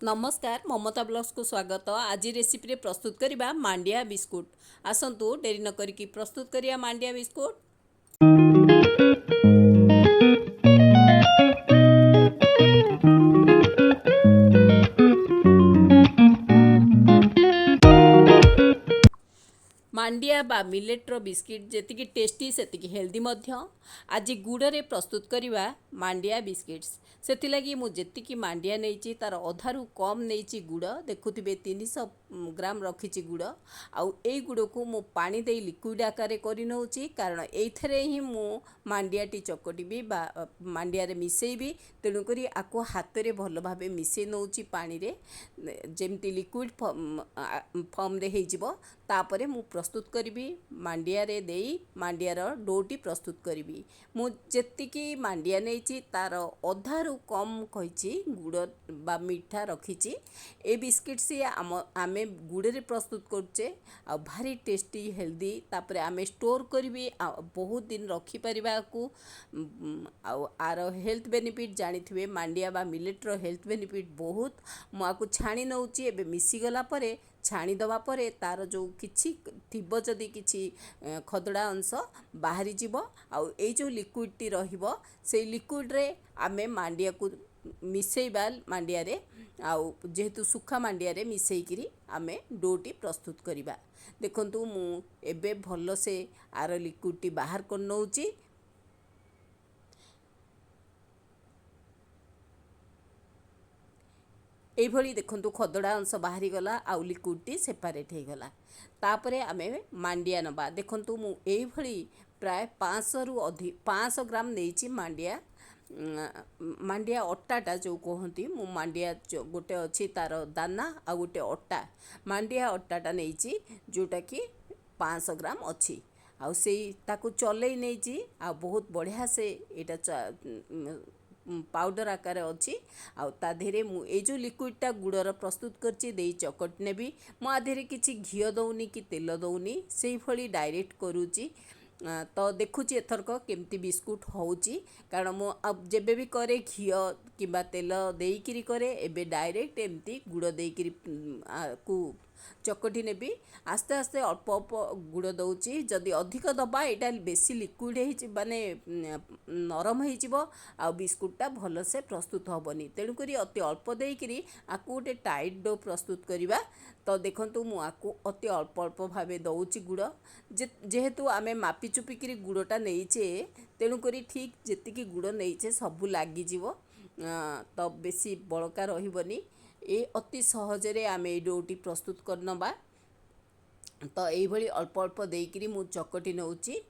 नमस्कार ममता ब्लॉग्स को स्वागत। आज रेसिपी प्रस्तुत करवा मांडिया बिस्कुट। आसतु डेरी न करिकी प्रस्तुत करिया मांडिया बिस्कुट। मांडिया बा मिलेट्र बिस्किट जेतिकी टेस्टी सेतिकी हेल्दी मध्य। आज गुड़े प्रस्तुत करवा मांडिया बिस्किट्स। से मु जेतिकी मांडिया नहीं तार अधारू कम नहीं गुड़ देखुवे 300 ग्राम रखी गुड़ आउ ए गुड़ को मु पानी दे लिक्विड आकार करनौची कारण एथरे ही मु मांडियाटी चकटिबी बा मांडिया रे मिसेइबी। तेणुक आपको हाथ में भल भाव मिसई नौची पानी रे जेमती लिक्विड फॉर्म रे हेजिबो। तापरे मु प्रस्तुत करी मांडिया रे देई मांडियार डोटी प्रस्तुत करी। मु जेतिकी मांडिया नहीं तार अधारू कम कही गुड़ बा मीठा रखी। ए बिस्किट से आमे गुड़े प्रस्तुत करचे आ भारी टेस्टी हेल्दी। तापरे आमे स्टोर करी बहुत दिन रखिपर को आर हेल्थ बेनिफिट जानी मांडिया बा मिलेट्र हेल्थ बेनिफिट बहुत। मुझे छाणी नौची एबे मिसीगला परे छाणी दवा परे तार जो किछि थिबो जदि किछि खदड़ा अंश बाहरी जीवो आउ ए जो लिक्विड टी रहिबो से लिक्विड रे आमे मांडिया को मिसेइबा मांडिया रे आउ जेहेतु सुखा मांडिया रे मिसेइकिरी आमे डोटी प्रस्तुत करिबा। देखंतु मु एबे भलो से आर लिक्विड टी बाहर कर नौची। एभली देखंतु खदड़ा अंश बाहरी गला आउ लिक्विड सेपारेट हो गला। तापरे आमे मांडिया नबा। देखंतु मु एभली प्राय 500 रु अधिक 500 ग्राम नेइची मांडिया। मांडिया अट्टाटा जो कहती मु मांडिया गोटे अच्छी तार दाना आ गोटे अट्टा मांडिया अट्टाटा नेइची जोटा कि 500 ग्राम अच्छी आउ से ताकू चलई नेइची आ बहुत बढ़िया से एटा पाउडर आकार अच्छी आउ ता धेरे मु ए जो लिक्विडटा गुड़र प्रस्तुत करची देई चकट नेबी। मु आ धेरे किछि घियो दउनी कि तेल दउनी सेही भली डायरेक्ट करूची। तो देखुची एथरक केमती बिस्कुट होउची कारण मु अब जेबे भी करे घियो किबा तेल देइकिरी करे एबे डायरेक्ट एमती गुड़ देइकिरी को चकटी नेबी। आस्ते आस्ते अल्प अल्प गुड़ दउची जदि अधिक दबा एटा बेसी लिक्विड हे माने नरम हो आ बिस्कुटटा भल से प्रस्तुत हेबनी। तेणुक अति अल्प देइकिरी आकु गोटे टाइट डो प्रस्तुत करिबा। तो देखंतु मु आकु अति अल्प अल्प भावे दउची गुड़ जेहेतु आमे मापी चुपिकी गुड़टा नहींचे तेणुक ठीक जेतिकी गुड़ नहींचे सबू लगी जीवो तो बेसी बड़का रहिबनी। ए अति सहजरे आमे डोटी प्रस्तुत करनबा। तो यही अल्प अल्प देइकिरी मु चकटी नौची।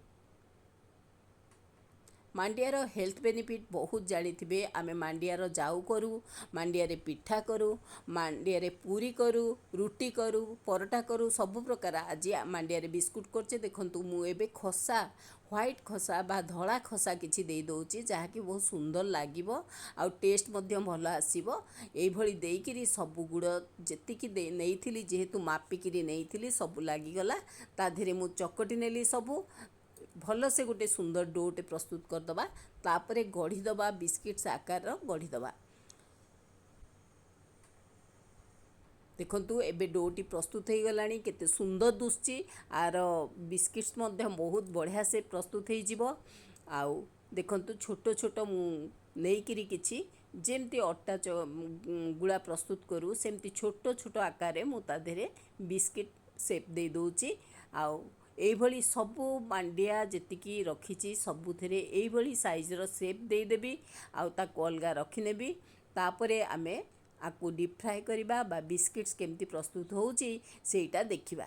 मांडियार हेल्थ बेनिफिट बहुत जानी थे। आमे मांडियार जाऊ करूँ मांडिया रे पिठा करूँ मांडिया रे पूरी करूँ रुटी करूँ परोटा करूँ सब प्रकार। आज मांडिया रे बिस्कुट करचे देखंतु मु एबे खसा व्हाइट खसा बा धला खसा किछि देई दउची जहाँकि बहुत सुंदर लागिबो आ टेस्ट मध्य भल आसीबो। एई भली देइकिरी सब गुड़ जेतिकी नेइथिली जेहेतु मापिकिरी नेइथिली सब लागिगला। ता धेरे मु चकटी नेली सबू भल से गोटे सुंदर डोटे प्रस्तुत करदबा। तापरे गढ़ीदबा बिस्किट्स आकार गढ़ीदबा। देखंतु एबे डोटी प्रस्तुत हो गलानी केते सुंदर दुसची आर बिस्किट्स मध्य बहुत बढ़िया से प्रस्तुत हो जिवो। आउ देखंतु छोटो छोटो मु नेइकिरी किछि जेमती अट्टा गुड़ा प्रस्तुत करूँ सेमती छोटो छोटो आकार मु ता धेरे बिस्किट शेप दे दउची। आउ एभली सबू मांडिया जेतिकी रखी सबुथिरे एभली साइजर शेप दे देबी आउ ताको अलगा रखिनेबी। तापरे आमे आकु डीप फ्राए करिबा बा बिस्किट्स केमती प्रस्तुत होउची सेटा देखिबा।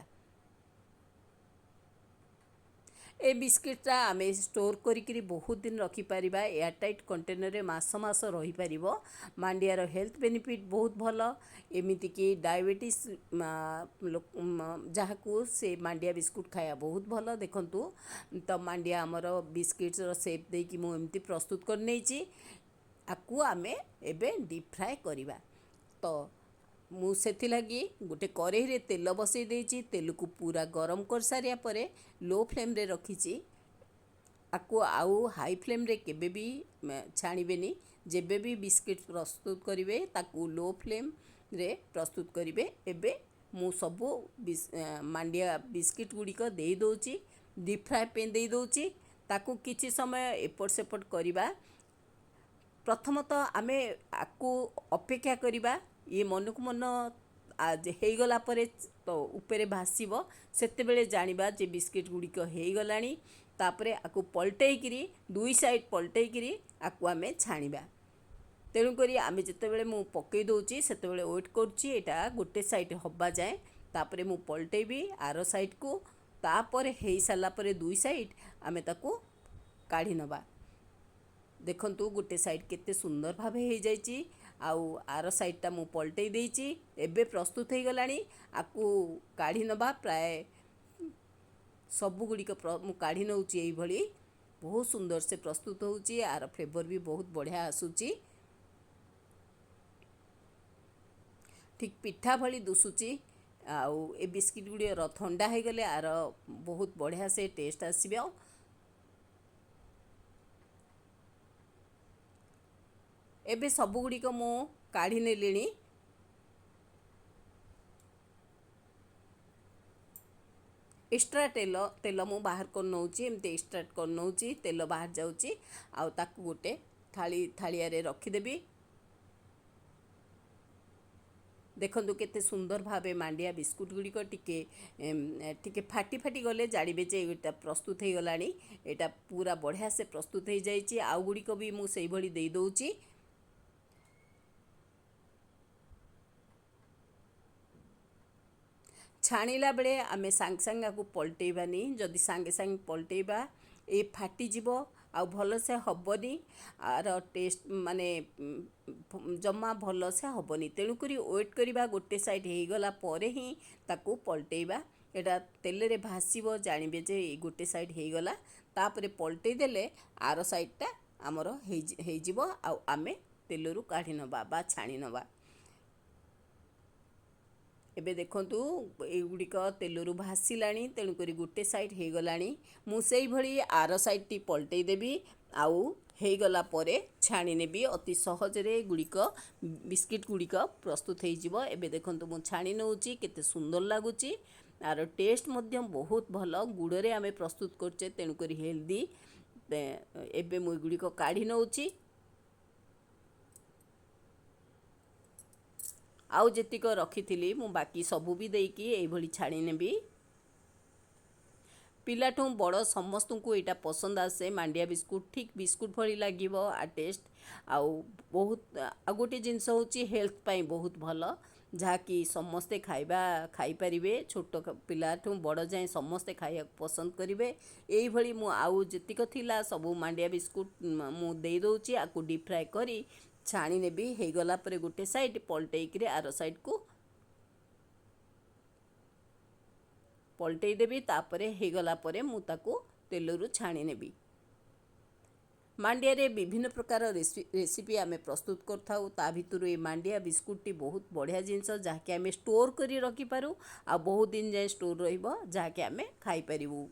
ए बिस्किटा आमे स्टोर करी बहुत दिन रखिपारिबा एयरटाइट कंटेनर रे मास मास रही पारिबो। मांडियार हेल्थ बेनिफिट बहुत भल एमिति कि डायबिटीज जहाँकु से मांडिया बिस्कुट खाया बहुत भल। देखंतु तो मांडिया आमर बिस्किट्स शेप देकी मु एमती प्रस्तुत कर नेची आकु आमे एबे डीप फ्राए करिबा। तो मु सेथि लगी गोटे कढ़ई रे तेल बसई देची तेल को पूरा गरम कर सारिया परे लो फ्लेम रे रखीची आकु आउ हाई फ्लेम रे केबे भी छाणीबेनी। जेबे भी बिस्किट प्रस्तुत करिवे ताकु लो फ्लेम रे प्रस्तुत करेंगे। एबे मु सबू मांडिया बिस्किट गुड़िक दे दौची डीप फ्राए पे दे दौची ताकू किछि समय एपट सेपट करवा। प्रथमतः आमे आकु अपेक्षा करिबा ये मनकु मन आज हेगला परे तो उपरे भासीबो सेते बेले जानिबा जे बिस्किट गुड़िक हेगलानी। तापरे आकु पलटेइकिरी दुई साइड पलटेइकिरी आकु आमे छाणिबा। तेणुकरी आमे जितेबेले मु पकई दौची सेतेबेले वेट करुची एटा गोटे साइड हवा जाए। तापरे मु पलटेबी आर साइड को तापरे हेई साला परे दुई साइड आमे ताकू काढ़ी नबा। देखंतु गोटे साइड केते सुंदर भावे हो जाइए। आउ आर साइडटा मु पलटई देइची एबे प्रस्तुत हो गलानी। आकु काढ़ी नबा प्राय सबु गुड़िक मु काढ़ी नौची एई भली बहुत सुंदर से प्रस्तुत होउची। आर फ्लेवर भी बहुत बढ़िया आसुची ठीक पिठा भली दुसुची। आउ ए बिस्किट गुड़ी ठंडा हो गले आर बहुत बढ़िया से टेस्ट आसीबो। एबे सबु गुड़िक मु काढ़ी नेलिणी। एक्स्ट्रा तेल मु बाहर कर नौची एमती एक्सट्राक्ट कर नौची तेल बाहर जाउची। आउ ताकू गोटे थालिया रे रखिदेबी। देखंतु केते सुंदर भावे मांडिया बिस्कुट गुड़िक टिके फाटी फाटी गले जानिबे जे एटा प्रस्तुत हो गलानी। एटा पूरा बढ़िया से प्रस्तुत हो जाइए। आउ गुड़िक भी मु सेई भली दे दौची। छाणिला बेले आमे सांग सांग आकु पलटेबानी। जदि सांगे सांगे पलटेबा ए फाटी जिवो आउ भल से हबनी आर टेस्ट माने जमा भल से हबनी। तेणुकरी वेट करिबा गोटे साइड हो गला परे ही ताकू पलटेबा। एटा तेल रे भासीबो जानिबे जे गोटे साइड हो गला। तापरे पलटई देले आर साइडटा आमर हो जिवो आउ आमे तेलरू काढ़ी नबा बा छाणी नबा। एबे देखंतु एगुड़िक तेलरू भासीलाणी तेणुकरी गोटे साइड हो गलानी। मु सेई भली आर साइड टी पलटई देबी आउ हो गला परे छाणी नेबी। अति सहज रे गुड़िक बिस्किट गुड़िक प्रस्तुत हो जिवो। एबे देखंतु मु छाणी नौची केते सुंदर लागुची आर टेस्ट मध्यम बहुत भल। गुड़रे आमे प्रस्तुत करचे तेणुकरी हेल्दी। एबे मु गुड़िक काढ़ी नौची। आउ जेतिक रखी मु बाकी सबू भी देकी एई भली छाणी नेबी। पिलाठू बड़ समस्त को यहाँ पसंद आसे मांडिया बिस्कुट ठीक बिस्कुट भली लगे आ टेस्ट आउ बहुत आ गोटे जिनस हूँ हेल्थ पाई बहुत भल जहाँकि समस्ते खाइबा खाईपारे छोट पिलाठू बड़ जाए समस्ते खाया पसंद करेंगे। यही मु आउ जेतिक थिला सबू मांडिया बिस्कुट मु दे दौची आकु डीप फ्राए करी छाणी नेबी। हो गला परे गोटे साइड पलटेइकरी आर साइड को पलटई देबी। तापरे हो गला परे मु ताकू तेलरू छाणी नेबी। मांडिया रे विभिन्न प्रकार रेसिपी आमे प्रस्तुत करथाउ। ता भितरु ए मांडिया बिस्कुट टी बहुत बढ़िया जिनस जहाँकि आमे स्टोर करी रखी पारू आ बहुत दिन जाए स्टोर रहिबो जहाँकि आमे खाई परिबू।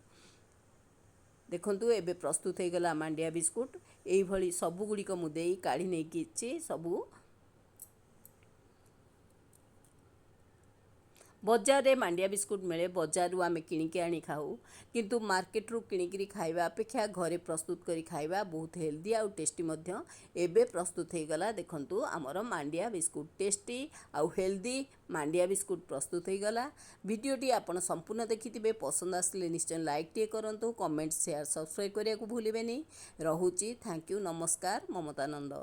देखंतु एबे प्रस्तुत हो गला मांडिया बिस्कुट। एई भली सबु गुड़िक मु देई काढ़ी नै किछि सबु बजार रे मांडिया बिस्कुट मिले बजार आमे किणिकी आनी खाऊ किंतु मार्केट रू किणिकी खाइबा अपेक्षा घरे प्रस्तुत करी खाइबा बहुत हेल्दी आउ टेस्टी मध्य। एबे प्रस्तुत हो गला देखंतु आमर मांडिया बिस्कुट टेस्टी आउ हेल्दी मांडिया बिस्कुट प्रस्तुत हो गला। वीडियोटी आपण संपूर्ण देखिथिबे पसंद आसले निश्चय लाइक टे करंतु कमेंट शेयर सब्सक्राइब करिया को भूलिबेनी। रहुची थैंक यू नमस्कार ममता नंद।